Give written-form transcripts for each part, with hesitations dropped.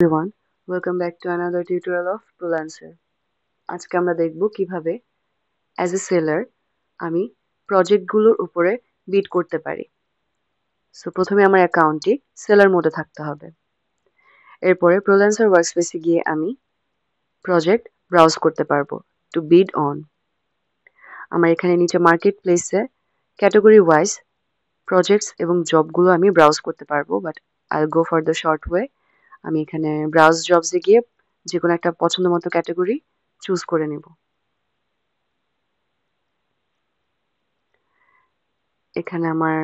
everyone, welcome back to another tutorial of Freelancer. আজকে আমরা দেখব কিভাবে অ্যাজ এ সেলার আমি প্রজেক্টগুলোর উপরে বিড করতে পারি। সো প্রথমে আমার অ্যাকাউন্টটি সেলার মোডে থাকতে হবে। এরপরে Freelancer ওয়ার্কস্পেসে গিয়ে আমি প্রজেক্ট ব্রাউজ করতে পারবো টু বিড অন। আমার এখানে নিচে মার্কেট প্লেসে ক্যাটাগরি ওয়াইজ প্রজেক্টস এবং জবগুলো আমি ব্রাউজ করতে পারবো, but I go for the short way. আমি এখানে ব্রাউজ জবসে গিয়ে যে কোনো একটা পছন্দ মতো ক্যাটাগরি চুজ করে নেব। এখানে আমার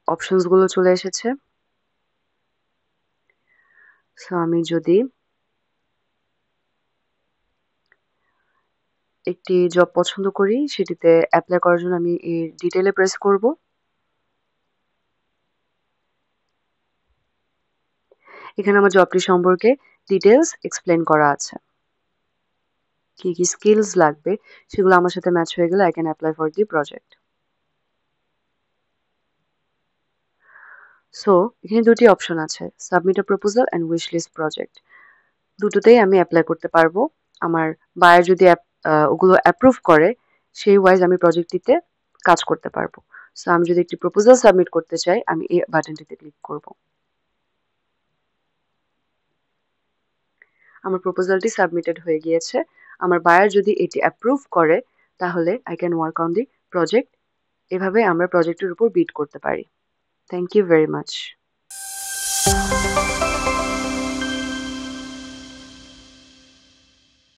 অপশনসগুলো চলে এসেছে। সো আমি যদি একটি জব পছন্দ করি, সেটিতে অ্যাপ্লাই করার জন্য আমি এই ডিটেইলে প্রেস করব। এখানে আমার জবটি সম্পর্কে ডিটেলস এক্সপ্লেন করা আছে। কি কি স্কিলস লাগবে সেগুলো আমার সাথে ম্যাচ হয়ে গেলে I can apply for the project. So এখানে দুটি অপশন আছে, submit a proposal and wish list project. দুটোতেই আমি অ্যাপ্লাই করতে পারবো। আমার বায়ার যদি ওগুলো অ্যাপ্রুভ করে, সেই ওয়াইজ আমি প্রজেক্টটিতে কাজ করতে পারবো। সো আমি যদি একটি প্রপোজাল সাবমিট করতে চাই, আমি এই বাটনটিতে ক্লিক করব। আমার প্রপোজালটি সাবমিটেড হয়ে গিয়েছে। আমার বায়ার যদি এটি অ্যাপ্রুভ করে, তাহলে I can work on the project. এভাবে আমরা প্রজেক্টের উপর বিড করতে পারি। Thank you very much.